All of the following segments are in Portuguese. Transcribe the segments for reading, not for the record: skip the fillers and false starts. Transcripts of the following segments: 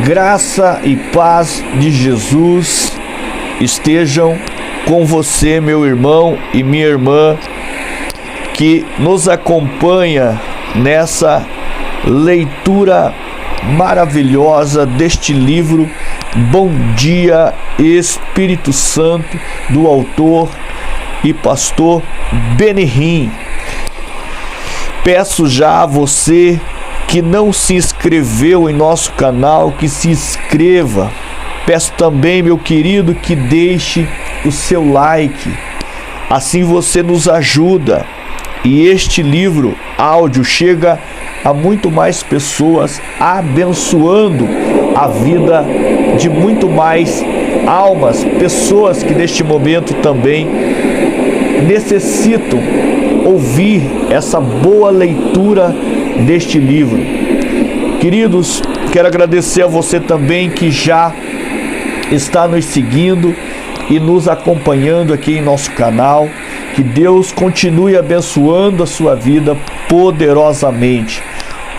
Graça e paz de Jesus estejam com você, meu irmão e minha irmã, que nos acompanha nessa leitura maravilhosa deste livro Bom Dia Espírito Santo, do autor e pastor Benihim. Peço já a você que não se inscreveu em nosso canal, que se inscreva. Peço também, meu querido, que deixe o seu like. Assim você nos ajuda e este livro áudio chega a muito mais pessoas, abençoando a vida de muito mais almas, pessoas que neste momento também necessitam ouvir essa boa leitura deste livro. Queridos, quero agradecer a você também que já está nos seguindo e nos acompanhando aqui em nosso canal. Que Deus continue abençoando a sua vida poderosamente.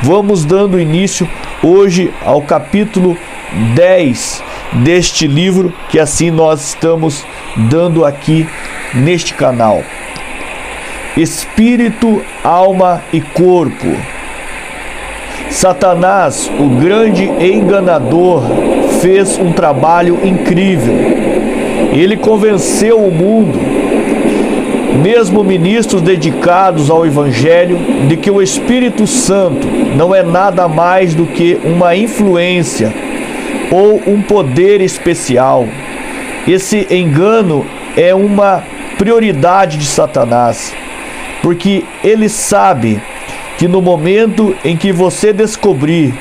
Vamos dando início hoje ao capítulo 10 deste livro, que assim nós estamos dando aqui neste canal. Espírito, alma e corpo. Satanás, o grande enganador, fez um trabalho incrível. Ele convenceu o mundo, mesmo ministros dedicados ao Evangelho, de que o Espírito Santo não é nada mais do que uma influência ou um poder especial. Esse engano é uma prioridade de Satanás, porque ele sabe que no momento em que você descobrir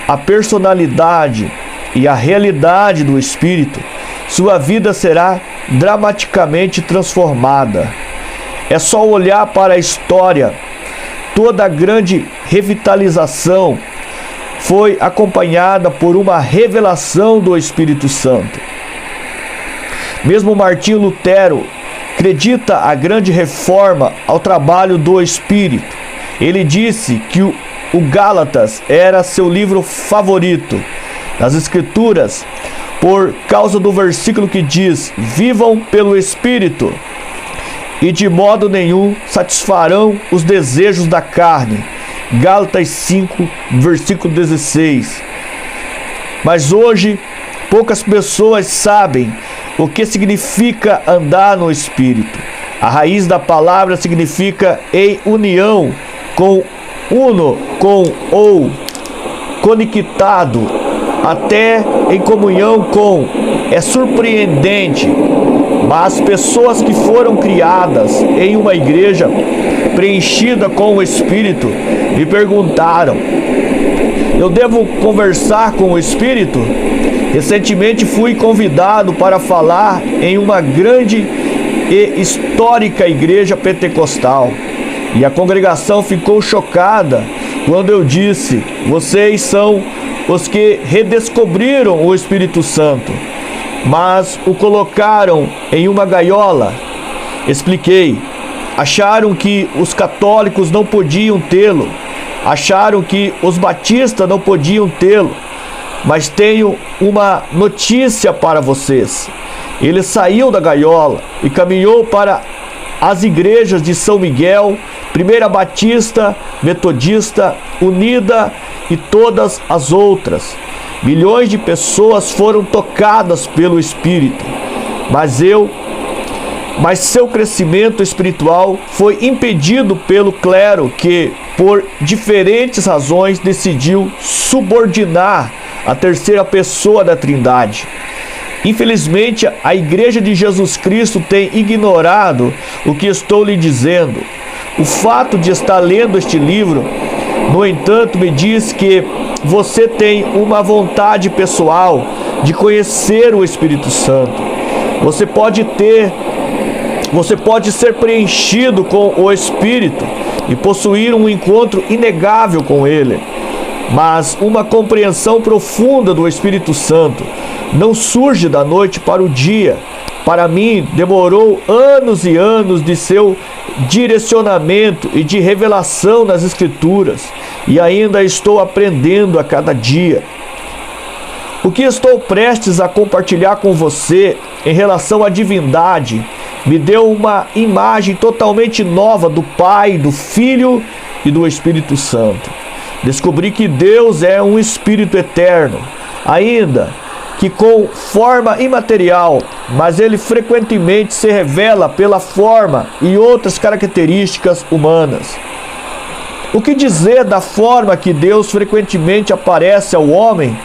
a personalidade e a realidade do Espírito, sua vida será dramaticamente transformada. É só olhar para a história. Toda a grande revitalização foi acompanhada por uma revelação do Espírito Santo. Mesmo Martinho Lutero acredita a grande reforma ao trabalho do Espírito. Ele disse que o Gálatas era seu livro favorito nas Escrituras por causa do versículo que diz: vivam pelo Espírito e de modo nenhum satisfarão os desejos da carne. Gálatas 5, versículo 16. Mas hoje poucas pessoas sabem o que significa andar no Espírito. A raiz da palavra significa em união com uno, com ou, conectado, até em comunhão com. É surpreendente, mas pessoas que foram criadas em uma igreja preenchida com o Espírito me perguntaram: eu devo conversar com o Espírito? Recentemente fui convidado para falar em uma grande e histórica igreja pentecostal. E a congregação ficou chocada quando eu disse: vocês são os que redescobriram o Espírito Santo, mas o colocaram em uma gaiola. Expliquei. Acharam que os católicos não podiam tê-lo. Acharam que os batistas não podiam tê-lo. Mas tenho uma notícia para vocês. Ele saiu da gaiola e caminhou para as igrejas de São Miguel, Primeira Batista, Metodista, Unida e todas as outras. Milhões de pessoas foram tocadas pelo Espírito, mas seu crescimento espiritual foi impedido pelo clero que, por diferentes razões, decidiu subordinar a terceira pessoa da Trindade. Infelizmente, a Igreja de Jesus Cristo tem ignorado o que estou lhe dizendo. O fato de estar lendo este livro, no entanto, me diz que você tem uma vontade pessoal de conhecer o Espírito Santo. Você pode ser preenchido com o Espírito e possuir um encontro inegável com Ele. Mas uma compreensão profunda do Espírito Santo não surge da noite para o dia. Para mim, demorou anos e anos de seu direcionamento e de revelação nas Escrituras, e ainda estou aprendendo a cada dia. O que estou prestes a compartilhar com você em relação à divindade me deu uma imagem totalmente nova do Pai, do Filho e do Espírito Santo. Descobri que Deus é um Espírito eterno, ainda que com forma imaterial, mas ele frequentemente se revela pela forma e outras características humanas. O que dizer da forma que Deus frequentemente aparece ao homem?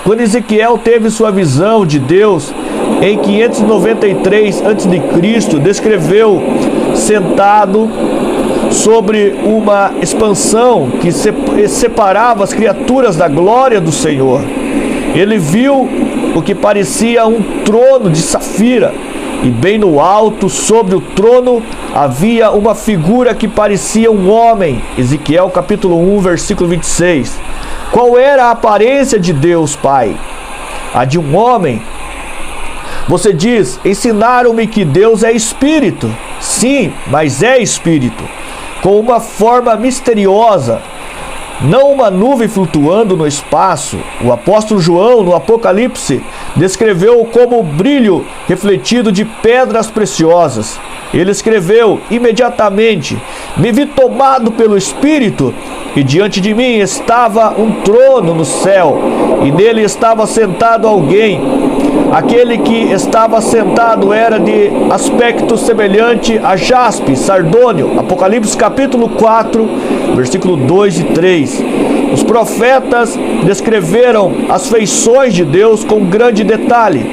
Quando Ezequiel teve sua visão de Deus em 593 a.C., descreveu sentado sobre uma expansão que separava as criaturas da glória do Senhor. Ele viu o que parecia um trono de safira, e bem no alto, sobre o trono, havia uma figura que parecia um homem. Ezequiel capítulo 1, versículo 26. Qual era a aparência de Deus Pai? A de um homem? Você diz: ensinaram-me que Deus é espírito. Sim, mas é espírito, com uma forma misteriosa, não uma nuvem flutuando no espaço. O apóstolo João, no Apocalipse, descreveu-o como o brilho refletido de pedras preciosas. Ele escreveu imediatamente: me vi tomado pelo Espírito, e diante de mim estava um trono no céu, e nele estava sentado alguém. Aquele que estava sentado era de aspecto semelhante a jaspe, sardônio. Apocalipse capítulo 4, versículo 2 e 3. Os profetas descreveram as feições de Deus com grande detalhe.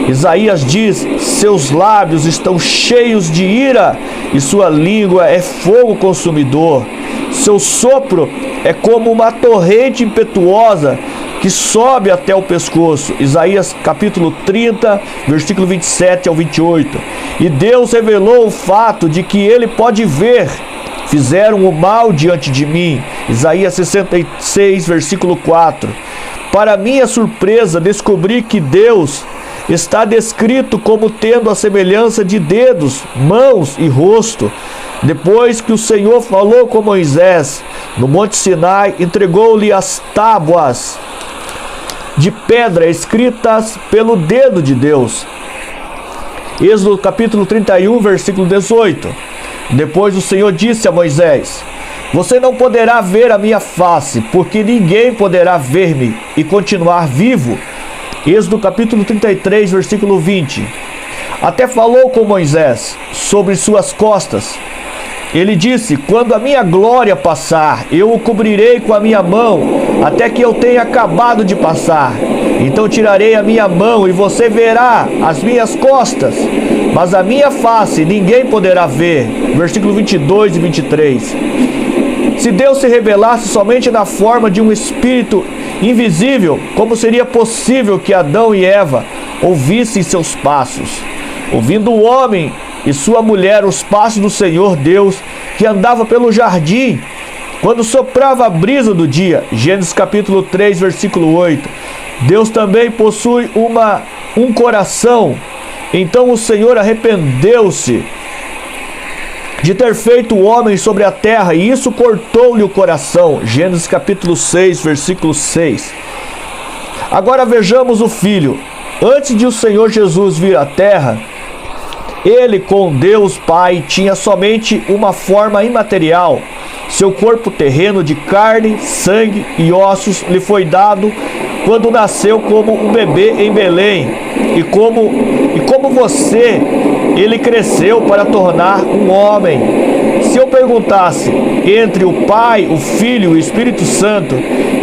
Isaías diz: seus lábios estão cheios de ira e sua língua é fogo consumidor. Seu sopro é como uma torrente impetuosa que sobe até o pescoço. Isaías capítulo 30, versículo 27 ao 28. E Deus revelou o fato de que ele pode ver. Fizeram o mal diante de mim. Isaías 66, versículo 4. Para minha surpresa, descobri que Deus está descrito como tendo a semelhança de dedos, mãos e rosto. Depois que o Senhor falou com Moisés no Monte Sinai, entregou-lhe as tábuas de pedra escritas pelo dedo de Deus. Êxodo capítulo 31, versículo 18. Depois o Senhor disse a Moisés: você não poderá ver a minha face, porque ninguém poderá ver-me e continuar vivo. Êxodo capítulo 33, versículo 20. Até falou com Moisés sobre suas costas. Ele disse: quando a minha glória passar, eu o cobrirei com a minha mão, até que eu tenha acabado de passar. Então tirarei a minha mão e você verá as minhas costas, mas a minha face ninguém poderá ver. Versículo 22 e 23. Se Deus se revelasse somente na forma de um espírito invisível, como seria possível que Adão e Eva ouvissem seus passos? Ouvindo o homem e sua mulher os passos do Senhor Deus, que andava pelo jardim, quando soprava a brisa do dia. Gênesis capítulo 3, versículo 8. Deus também possui um coração. Então o Senhor arrependeu-se de ter feito o homem sobre a terra, e isso cortou-lhe o coração. Gênesis capítulo 6, versículo 6. Agora vejamos o Filho. Antes de o Senhor Jesus vir à terra, ele com Deus Pai tinha somente uma forma imaterial. Seu corpo terreno de carne, sangue e ossos lhe foi dado quando nasceu como um bebê em Belém. E como você, ele cresceu para tornar um homem. Se eu perguntasse entre o Pai, o Filho e o Espírito Santo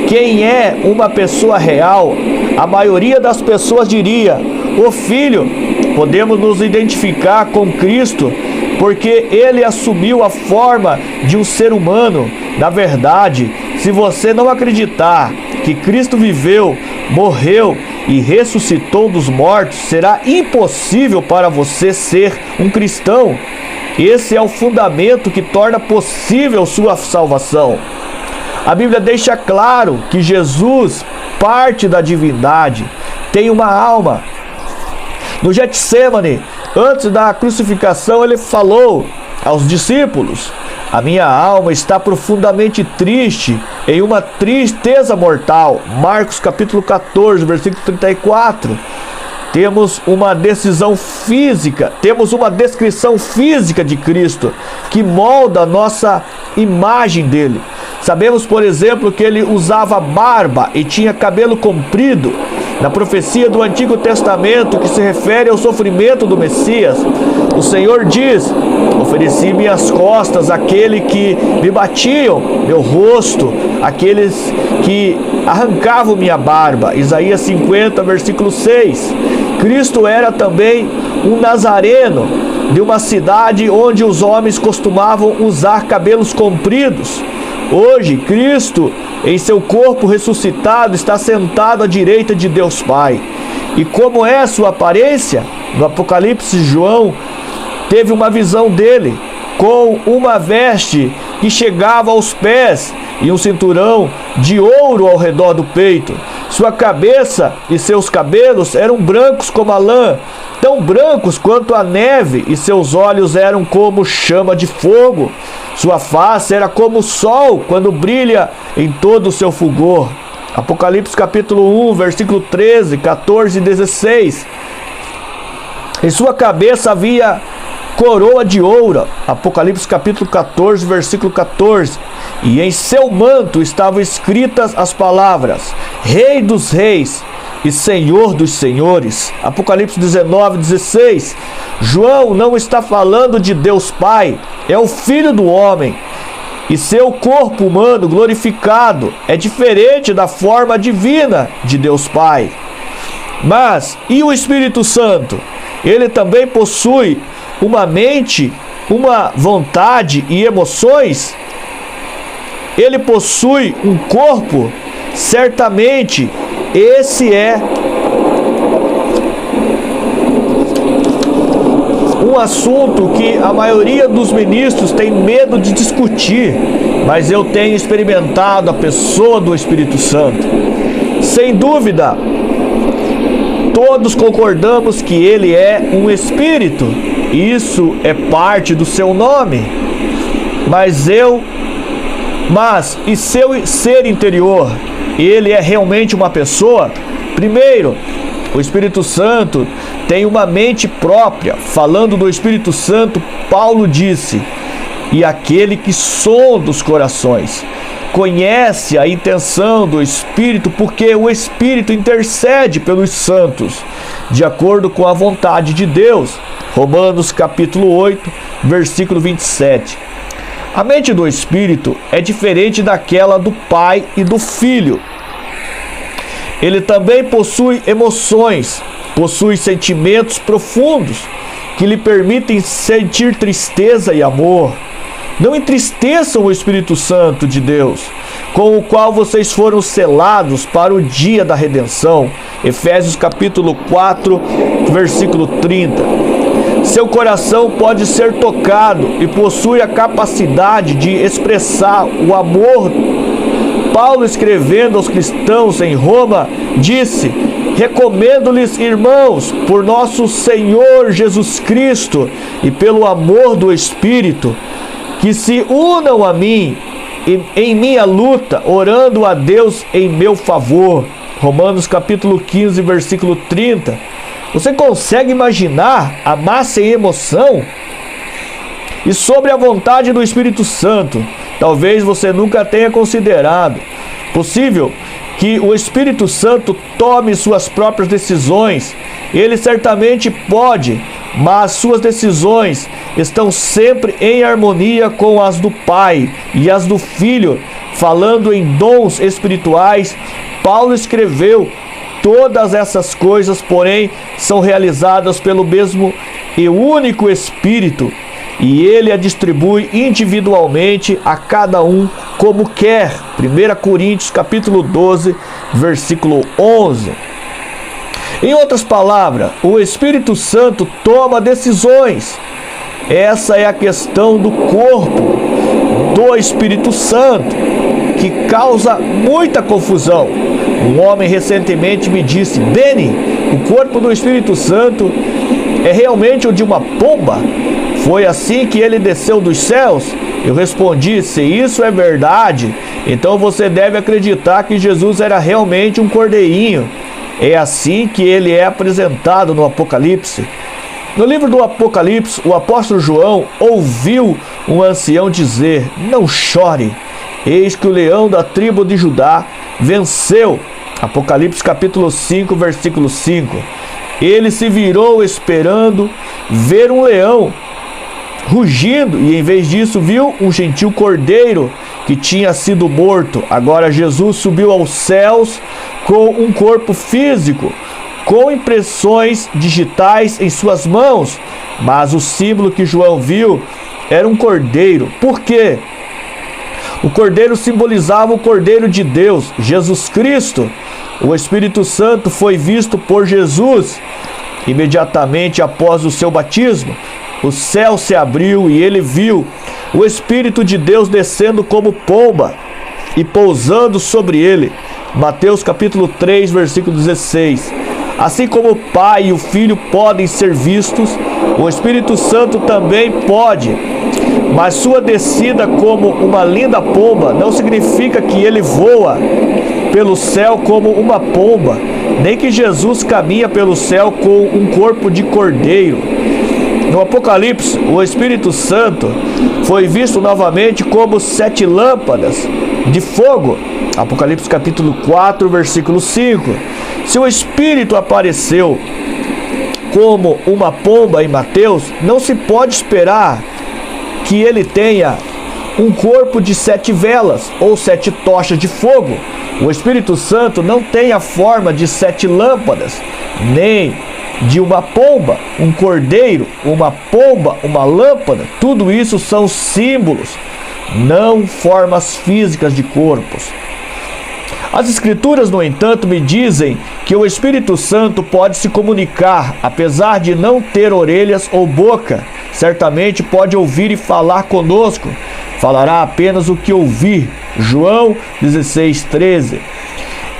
quem é uma pessoa real, a maioria das pessoas diria: o Filho. Podemos nos identificar com Cristo porque ele assumiu a forma de um ser humano. Na verdade, se você não acreditar que Cristo viveu, morreu e ressuscitou dos mortos, será impossível para você ser um cristão. Esse é o fundamento que torna possível sua salvação. A Bíblia deixa claro que Jesus, parte da divindade, tem uma alma. No Getsemane, antes da crucificação, ele falou aos discípulos: A minha alma está profundamente triste, em uma tristeza mortal. Marcos capítulo 14, versículo 34. Temos uma decisão física, temos uma descrição física de Cristo, que molda a nossa imagem dele. Sabemos, por exemplo, que ele usava barba e tinha cabelo comprido. Na profecia do Antigo Testamento, que se refere ao sofrimento do Messias, o Senhor diz: ofereci minhas costas àquele que me batiam, meu rosto, àqueles que arrancavam minha barba. Isaías 50, versículo 6. Cristo era também um nazareno de uma cidade onde os homens costumavam usar cabelos compridos. Hoje, Cristo, em seu corpo ressuscitado, está sentado à direita de Deus Pai. E como é a sua aparência? No Apocalipse, João teve uma visão dele, com uma veste que chegava aos pés e um cinturão de ouro ao redor do peito. Sua cabeça e seus cabelos eram brancos como a lã, tão brancos quanto a neve, e seus olhos eram como chama de fogo. Sua face era como o sol quando brilha em todo o seu fulgor. Apocalipse capítulo 1, versículo 13, 14 e 16. Em sua cabeça havia coroa de ouro. Apocalipse capítulo 14, versículo 14. E em seu manto estavam escritas as palavras: Rei dos Reis e Senhor dos Senhores. Apocalipse 19, 16. João não está falando de Deus Pai, é o Filho do Homem. E seu corpo humano glorificado é diferente da forma divina de Deus Pai. Mas, e o Espírito Santo? Ele também possui uma mente, uma vontade e emoções? Ele possui um corpo? Certamente, esse é um assunto que a maioria dos ministros tem medo de discutir, mas eu tenho experimentado a pessoa do Espírito Santo. Sem dúvida, todos concordamos que ele é um espírito, isso é parte do seu nome. Mas e seu ser interior? Ele é realmente uma pessoa? Primeiro, o Espírito Santo tem uma mente própria. Falando do Espírito Santo, Paulo disse: e aquele que sonda os corações, conhece a intenção do Espírito, porque o Espírito intercede pelos santos, de acordo com a vontade de Deus. Romanos capítulo 8, versículo 27. A mente do Espírito é diferente daquela do Pai e do Filho. Ele também possui emoções, possui sentimentos profundos que lhe permitem sentir tristeza e amor. Não entristeçam o Espírito Santo de Deus, com o qual vocês foram selados para o dia da redenção. Efésios capítulo 4, versículo 30. Seu coração pode ser tocado e possui a capacidade de expressar o amor. Paulo, escrevendo aos cristãos em Roma, disse: recomendo-lhes, irmãos, por nosso Senhor Jesus Cristo e pelo amor do Espírito, que se unam a mim em minha luta, orando a Deus em meu favor. Romanos capítulo 15, versículo 30. Você consegue imaginar a massa em emoção? E sobre a vontade do Espírito Santo, talvez você nunca tenha considerado. Possível que o Espírito Santo tome suas próprias decisões. Ele certamente pode, mas suas decisões estão sempre em harmonia com as do Pai e as do Filho. Falando em dons espirituais, Paulo escreveu: todas essas coisas, porém, são realizadas pelo mesmo e único Espírito, e ele a distribui individualmente a cada um como quer. 1 Coríntios capítulo 12, versículo 11. Em outras palavras, o Espírito Santo toma decisões. Essa é a questão do corpo do Espírito Santo, que causa muita confusão. Um homem recentemente me disse: Beni, o corpo do Espírito Santo é realmente o de uma pomba? Foi assim que ele desceu dos céus? Eu respondi: se isso é verdade, então você deve acreditar que Jesus era realmente um cordeirinho. É assim que ele é apresentado no Apocalipse. No livro do Apocalipse, o apóstolo João ouviu um ancião dizer: não chore, eis que o leão da tribo de Judá venceu. Apocalipse capítulo 5, versículo 5. Ele se virou esperando ver um leão rugindo, e em vez disso viu um gentil cordeiro que tinha sido morto. Agora Jesus subiu aos céus com um corpo físico, com impressões digitais em suas mãos, mas o símbolo que João viu era um cordeiro. Por quê? O cordeiro simbolizava o Cordeiro de Deus, Jesus Cristo. O Espírito Santo foi visto por Jesus imediatamente após o seu batismo. O céu se abriu e ele viu o Espírito de Deus descendo como pomba e pousando sobre ele. Mateus capítulo 3, versículo 16. Assim como o Pai e o Filho podem ser vistos, o Espírito Santo também pode. Mas sua descida como uma linda pomba não significa que ele voa pelo céu como uma pomba, nem que Jesus caminha pelo céu com um corpo de cordeiro. No Apocalipse, o Espírito Santo foi visto novamente como 7 lâmpadas de fogo. Apocalipse capítulo 4, versículo 5. Se o Espírito apareceu como uma pomba em Mateus, não se pode esperar que ele tenha um corpo de 7 velas ou 7 tochas de fogo. O Espírito Santo não tem a forma de 7 lâmpadas, nem de uma pomba, um cordeiro, uma pomba, uma lâmpada. Tudo isso são símbolos, não formas físicas de corpos. As Escrituras, no entanto, me dizem que o Espírito Santo pode se comunicar, apesar de não ter orelhas ou boca. Certamente pode ouvir e falar conosco. Falará apenas o que ouvir. João 16, 13.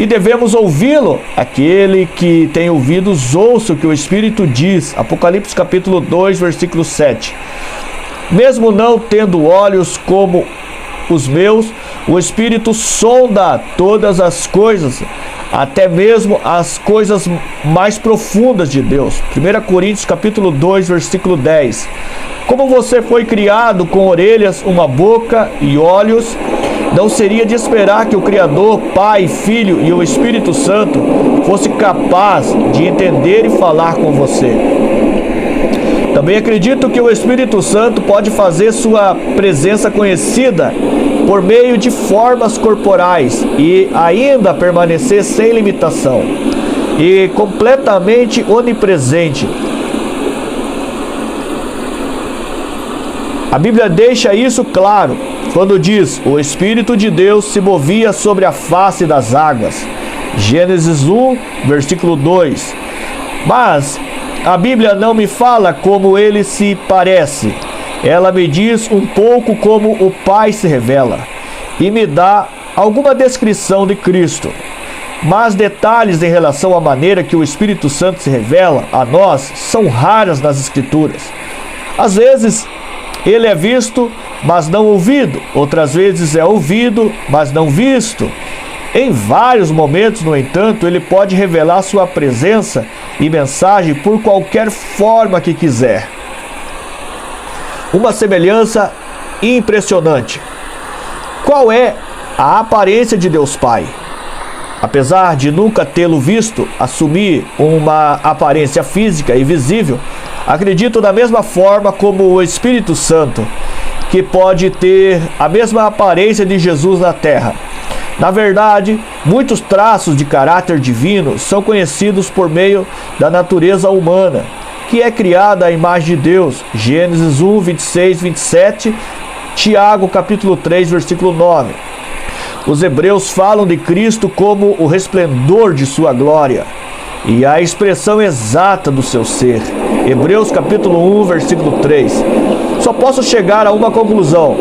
E devemos ouvi-lo. Aquele que tem ouvidos, ouça o que o Espírito diz. Apocalipse capítulo 2, versículo 7. Mesmo não tendo olhos como os meus, o Espírito sonda todas as coisas, até mesmo as coisas mais profundas de Deus. 1 Coríntios capítulo 2, versículo 10. Como você foi criado com orelhas, uma boca e olhos, não seria de esperar que o Criador, Pai, Filho e o Espírito Santo fosse capaz de entender e falar com você. Também acredito que o Espírito Santo pode fazer sua presença conhecida por meio de formas corporais e ainda permanecer sem limitação e completamente onipresente. A Bíblia deixa isso claro quando diz: o Espírito de Deus se movia sobre a face das águas. Gênesis 1, versículo 2. Mas a Bíblia não me fala como ele se parece. Ela me diz um pouco como o Pai se revela e me dá alguma descrição de Cristo. Mas detalhes em relação à maneira que o Espírito Santo se revela a nós são raras nas Escrituras. Às vezes ele é visto, mas não ouvido. Outras vezes é ouvido, mas não visto. Em vários momentos, no entanto, ele pode revelar sua presença e mensagem por qualquer forma que quiser. Uma semelhança impressionante. Qual é a aparência de Deus Pai? Apesar de nunca tê-lo visto assumir uma aparência física e visível, acredito da mesma forma como o Espírito Santo, que pode ter a mesma aparência de Jesus na terra. Na verdade, muitos traços de caráter divino são conhecidos por meio da natureza humana, que é criada à imagem de Deus. Gênesis 1, 26, 27, Tiago capítulo 3, versículo 9. Os hebreus falam de Cristo como o resplendor de sua glória e a expressão exata do seu ser. Hebreus capítulo 1, versículo 3. Só posso chegar a uma conclusão.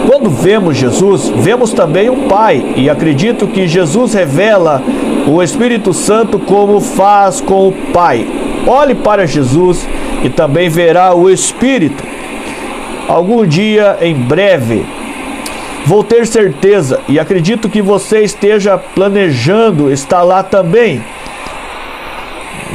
Quando vemos Jesus, vemos também o Pai, e acredito que Jesus revela o Espírito Santo como faz com o Pai. Olhe para Jesus e também verá o Espírito. algum dia, em breve, vou ter certeza, e acredito que você esteja planejando estar lá também.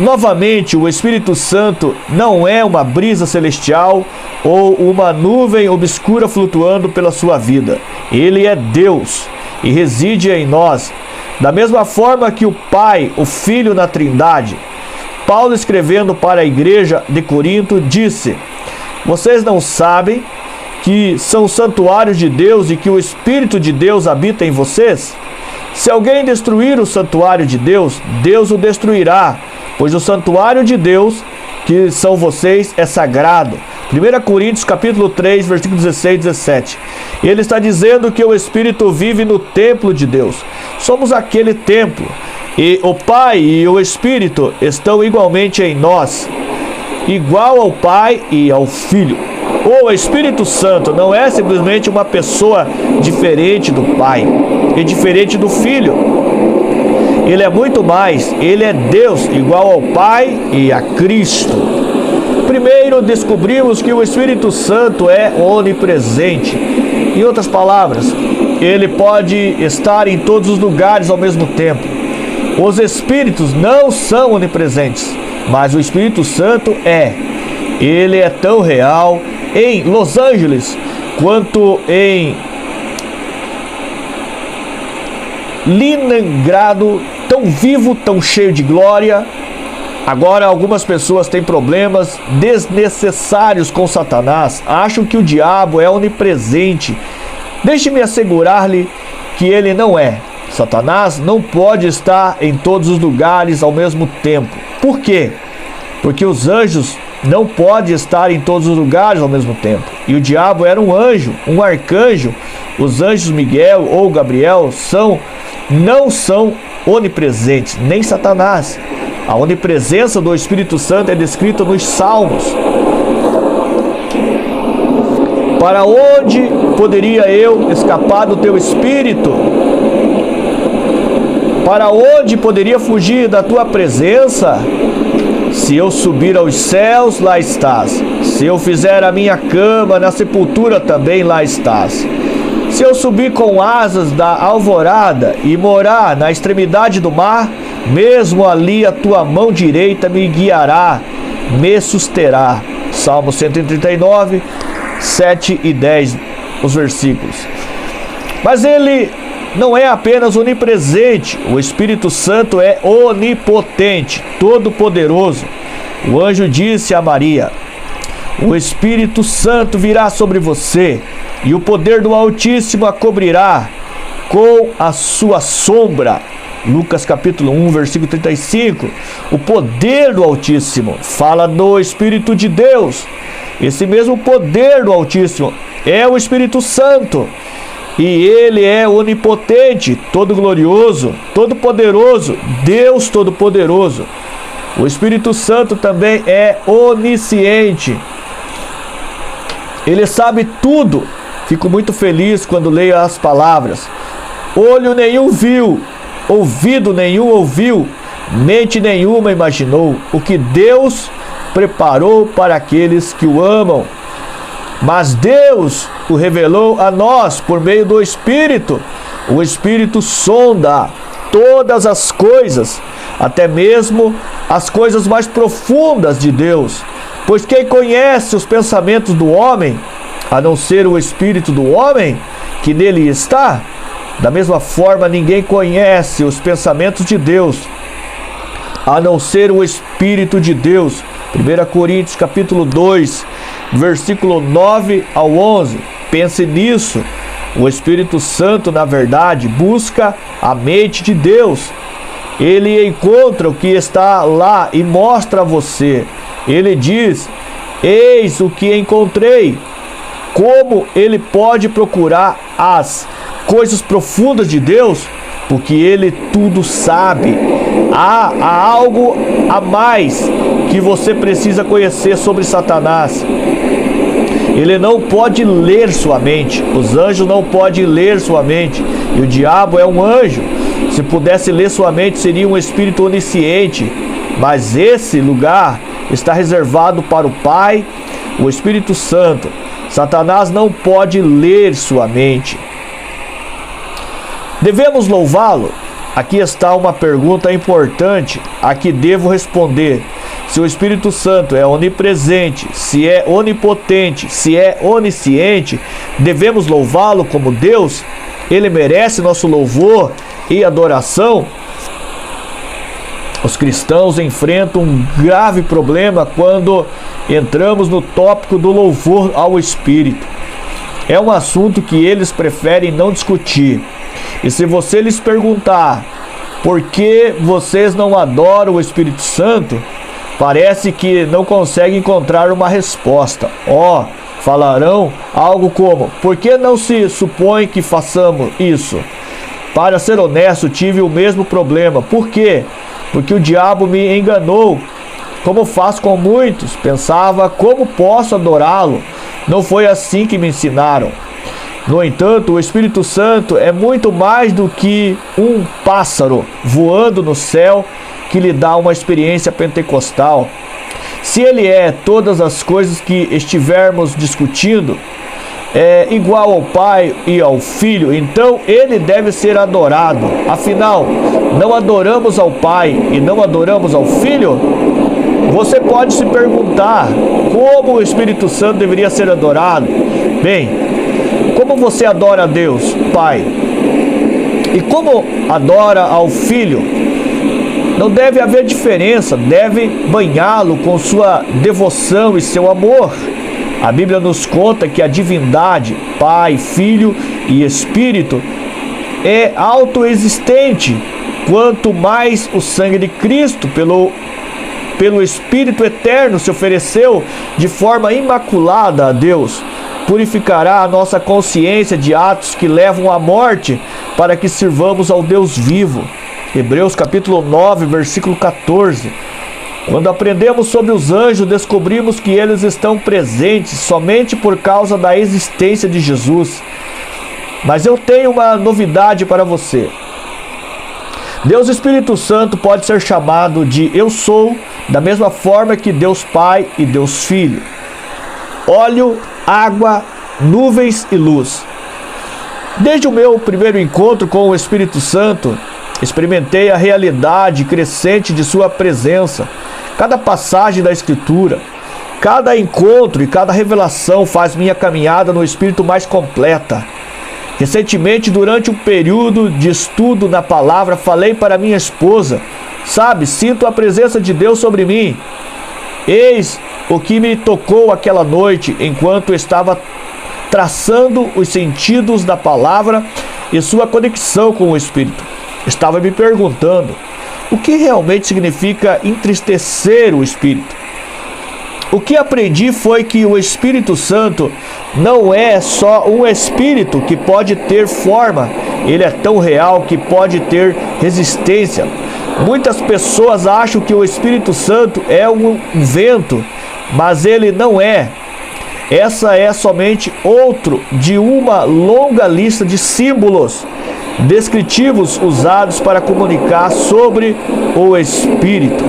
Novamente, o Espírito Santo não é uma brisa celestial ou uma nuvem obscura flutuando pela sua vida. Ele é Deus e reside em nós, da mesma forma que o Pai, o Filho na Trindade. Paulo, escrevendo para a igreja de Corinto, disse: vocês não sabem que são santuários de Deus e que o Espírito de Deus habita em vocês? Se alguém destruir o santuário de Deus, Deus o destruirá, pois o santuário de Deus, que são vocês, é sagrado. 1 Coríntios capítulo 3, versículo 16 e 17. Ele está dizendo que o Espírito vive no templo de Deus. Somos aquele templo. E o Pai e o Espírito estão igualmente em nós, igual ao Pai e ao Filho. O Espírito Santo não é simplesmente uma pessoa diferente do Pai e diferente do Filho. Ele é muito mais, ele é Deus, igual ao Pai e a Cristo. Primeiro, descobrimos que o Espírito Santo é onipresente. Em outras palavras, ele pode estar em todos os lugares ao mesmo tempo. Os Espíritos não são onipresentes, mas o Espírito Santo é. Ele é tão real em Los Angeles quanto em Leningrado, tão vivo, tão cheio de glória. Agora, algumas pessoas têm problemas desnecessários com Satanás, acham que o diabo é onipresente. Deixe-me assegurar-lhe que ele não é. Satanás não pode estar em todos os lugares ao mesmo tempo. Por quê? Porque os anjos não podem estar em todos os lugares ao mesmo tempo. E o diabo era um anjo, um arcanjo. Os anjos Miguel ou Gabriel não são onipresentes, nem Satanás. A onipresença do Espírito Santo é descrita nos Salmos. Para onde poderia eu escapar do teu Espírito? Para onde poderia fugir da tua presença? Se eu subir aos céus, lá estás. Se eu fizer a minha cama na sepultura, também lá estás. Se eu subir com asas da alvorada e morar na extremidade do mar, mesmo ali a tua mão direita me guiará, me susterá. Salmo 139, 7 e 10, os versículos. Mas ele não é apenas onipresente, o Espírito Santo é onipotente, todo-poderoso. O anjo disse a Maria: o Espírito Santo virá sobre você, e o poder do Altíssimo a cobrirá com a sua sombra. Lucas capítulo 1, versículo 35. O poder do Altíssimo fala do Espírito de Deus. Esse mesmo poder do Altíssimo é o Espírito Santo. E ele é onipotente, todo glorioso, todo poderoso, Deus todo poderoso. O Espírito Santo também é onisciente. Ele sabe tudo. Fico muito feliz quando leio as palavras: olho nenhum viu, ouvido nenhum ouviu, mente nenhuma imaginou o que Deus preparou para aqueles que o amam. Mas Deus o revelou a nós por meio do Espírito. O Espírito sonda todas as coisas, até mesmo as coisas mais profundas de Deus. Pois quem conhece os pensamentos do homem, a não ser o Espírito do homem que nele está? Da mesma forma, ninguém conhece os pensamentos de Deus, a não ser o Espírito de Deus. 1 Coríntios capítulo 2, versículo 9 ao 11. Pense nisso. O Espírito Santo, na verdade, busca a mente de Deus. Ele encontra o que está lá e mostra a você. Ele diz: eis o que encontrei. Como ele pode procurar as coisas profundas de Deus? Porque ele tudo sabe. Há algo a mais que você precisa conhecer sobre Satanás. Ele não pode ler sua mente. Os anjos não podem ler sua mente. E o diabo é um anjo. Se pudesse ler sua mente, seria um espírito onisciente. Mas esse lugar está reservado para o Pai, o Espírito Santo. Satanás não pode ler sua mente. Devemos louvá-lo? Aqui está uma pergunta importante a que devo responder. Se o Espírito Santo é onipresente, se é onipotente, se é onisciente, devemos louvá-lo como Deus? Ele merece nosso louvor e adoração? Os cristãos enfrentam um grave problema quando entramos no tópico do louvor ao Espírito. É um assunto que eles preferem não discutir. E se você lhes perguntar por que vocês não adoram o Espírito Santo, parece que não conseguem encontrar uma resposta. Falarão algo como: por que não se supõe que façamos isso? Para ser honesto, tive o mesmo problema. Por quê? Porque o diabo me enganou, como faz com muitos. Pensava: como posso adorá-lo? Não foi assim que me ensinaram. No entanto, o Espírito Santo é muito mais do que um pássaro voando no céu que lhe dá uma experiência pentecostal. Se ele é todas as coisas que estivermos discutindo, é igual ao Pai e ao Filho, então ele deve ser adorado. Afinal, não adoramos ao Pai e não adoramos ao Filho? Você pode se perguntar como o Espírito Santo deveria ser adorado. Bem, como você adora a Deus, Pai? E como adora ao Filho? Não deve haver diferença, deve banhá-lo com sua devoção e seu amor. A Bíblia nos conta que a divindade, Pai, Filho e Espírito, é autoexistente. Quanto mais o sangue de Cristo, pelo Espírito eterno, se ofereceu de forma imaculada a Deus, purificará a nossa consciência de atos que levam à morte, para que sirvamos ao Deus vivo. Hebreus capítulo 9, versículo 14. Quando aprendemos sobre os anjos, descobrimos que eles estão presentes somente por causa da existência de Jesus. Mas eu tenho uma novidade para você. Deus Espírito Santo pode ser chamado de Eu Sou, da mesma forma que Deus Pai e Deus Filho. Óleo, água, nuvens e luz. Desde o meu primeiro encontro com o Espírito Santo, experimentei a realidade crescente de sua presença. Cada passagem da Escritura, cada encontro e cada revelação faz minha caminhada no Espírito mais completa. Recentemente, durante um período de estudo na palavra, falei para minha esposa: sabe, sinto a presença de Deus sobre mim. Eis o que me tocou aquela noite, enquanto estava traçando os sentidos da palavra e sua conexão com o Espírito. Estava me perguntando: o que realmente significa entristecer o Espírito? O que aprendi foi que o Espírito Santo não é só um Espírito que pode ter forma, ele é tão real que pode ter resistência. Muitas pessoas acham que o Espírito Santo é um vento, mas ele não é. Essa é somente outro de uma longa lista de símbolos descritivos usados para comunicar sobre o Espírito.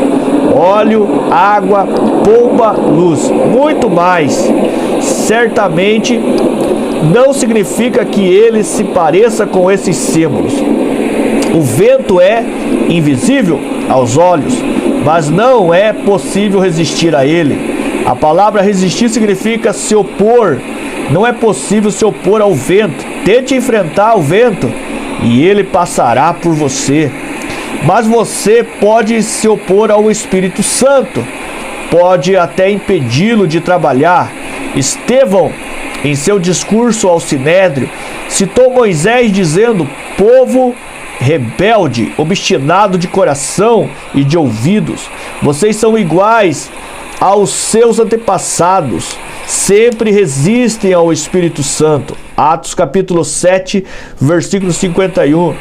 Óleo, água, pomba, luz, muito mais. Certamente não significa que ele se pareça com esses símbolos. O vento é invisível aos olhos, mas não é possível resistir a ele. A palavra resistir significa se opor. Não é possível se opor ao vento. Tente enfrentar o vento e ele passará por você. Mas você pode se opor ao Espírito Santo, pode até impedi-lo de trabalhar. Estevão, em seu discurso ao Sinédrio, citou Moisés dizendo: povo rebelde, obstinado de coração e de ouvidos, vocês são iguais aos seus antepassados, sempre resistem ao Espírito Santo. Atos capítulo 7, versículo 51.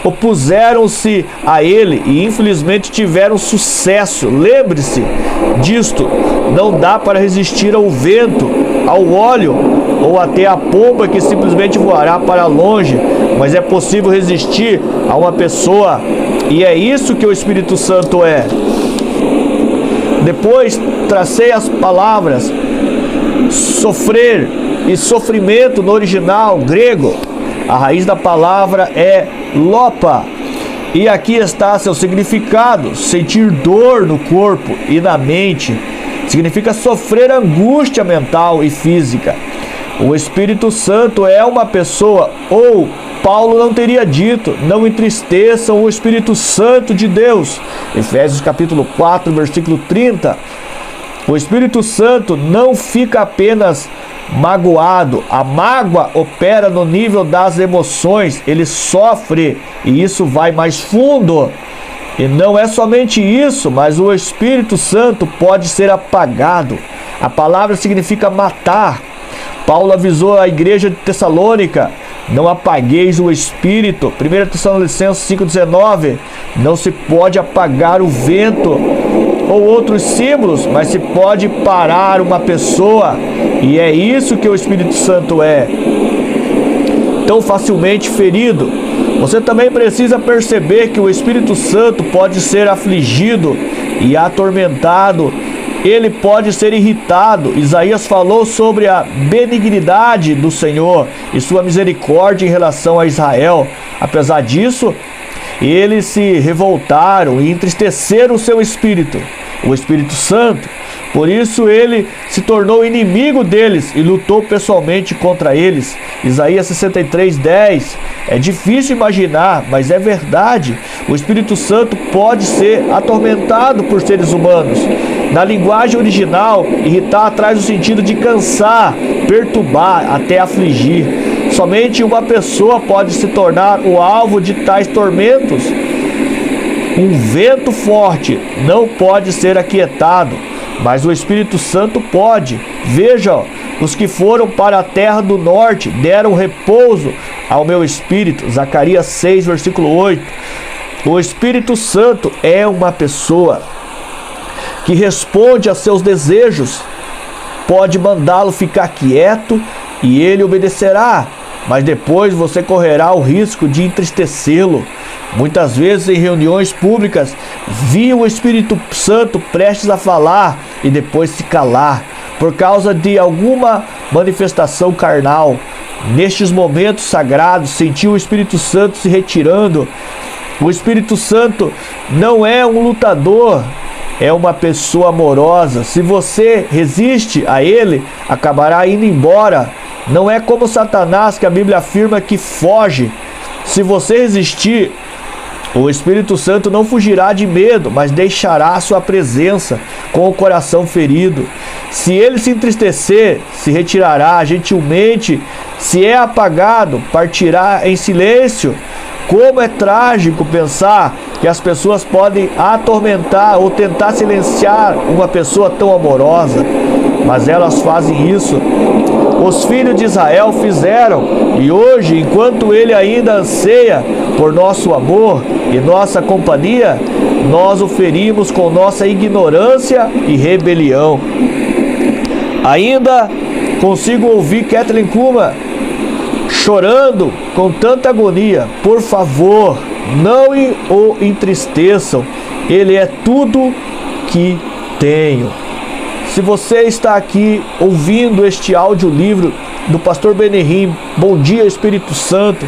Opuseram-se a ele e infelizmente tiveram sucesso. Lembre-se disto: não dá para resistir ao vento, ao óleo ou até à pomba que simplesmente voará para longe, mas é possível resistir a uma pessoa, e é isso que o Espírito Santo é. Depois tracei as palavras: sofrer, e sofrimento no original grego. A raiz da palavra é lopa. E aqui está seu significado: sentir dor no corpo e na mente. Significa sofrer angústia mental e física. O Espírito Santo é uma pessoa, ou Paulo não teria dito: não entristeçam o Espírito Santo de Deus. Efésios capítulo 4, versículo 30. O Espírito Santo não fica apenas magoado. A mágoa opera no nível das emoções. Ele sofre, e isso vai mais fundo. E não é somente isso, mas o Espírito Santo pode ser apagado. A palavra significa matar. Paulo avisou a igreja de Tessalônica: não apagueis o Espírito. 1 Tessalonicenses 5,19. Não se pode apagar o vento ou outros símbolos, mas se pode parar uma pessoa. E é isso que o Espírito Santo é. Tão facilmente ferido. Você também precisa perceber que o Espírito Santo pode ser afligido e atormentado. Ele pode ser irritado. Isaías falou sobre a benignidade do Senhor e sua misericórdia em relação a Israel. Apesar disso, eles se revoltaram e entristeceram o seu espírito, o Espírito Santo. Por isso ele se tornou inimigo deles e lutou pessoalmente contra eles. Isaías 63:10. É difícil imaginar, mas é verdade. O Espírito Santo pode ser atormentado por seres humanos. Na linguagem original, irritar traz o sentido de cansar, perturbar, até afligir. Somente uma pessoa pode se tornar o alvo de tais tormentos. Um vento forte não pode ser aquietado, mas o Espírito Santo pode. Veja, os que foram para a terra do norte deram repouso ao meu espírito. Zacarias 6, versículo 8. O Espírito Santo é uma pessoa que responde a seus desejos. Pode mandá-lo ficar quieto e ele obedecerá, mas depois você correrá o risco de entristecê-lo. Muitas vezes em reuniões públicas, vi o Espírito Santo prestes a falar e depois se calar, por causa de alguma manifestação carnal. Nestes momentos sagrados, senti o Espírito Santo se retirando. O Espírito Santo não é um lutador, é uma pessoa amorosa. Se você resiste a ele, acabará indo embora. Não é como Satanás, que a Bíblia afirma que foge. Se você resistir, o Espírito Santo não fugirá de medo, mas deixará a sua presença com o coração ferido. Se ele se entristecer, se retirará gentilmente. Se é apagado, partirá em silêncio. Como é trágico pensar que as pessoas podem atormentar ou tentar silenciar uma pessoa tão amorosa, mas elas fazem isso. Os filhos de Israel fizeram, e hoje, enquanto ele ainda anseia por nosso amor e nossa companhia, nós o ferimos com nossa ignorância e rebelião. Ainda consigo ouvir Kathleen Kuma chorando com tanta agonia. Por favor, não o entristeçam. Ele é tudo que tenho. Se você está aqui ouvindo este audiolivro do Pastor Benihim, Bom Dia Espírito Santo,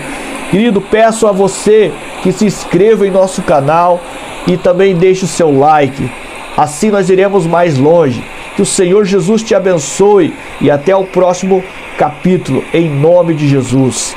querido, peço a você que se inscreva em nosso canal e também deixe o seu like. Assim nós iremos mais longe. Que o Senhor Jesus te abençoe e até o próximo capítulo, em nome de Jesus.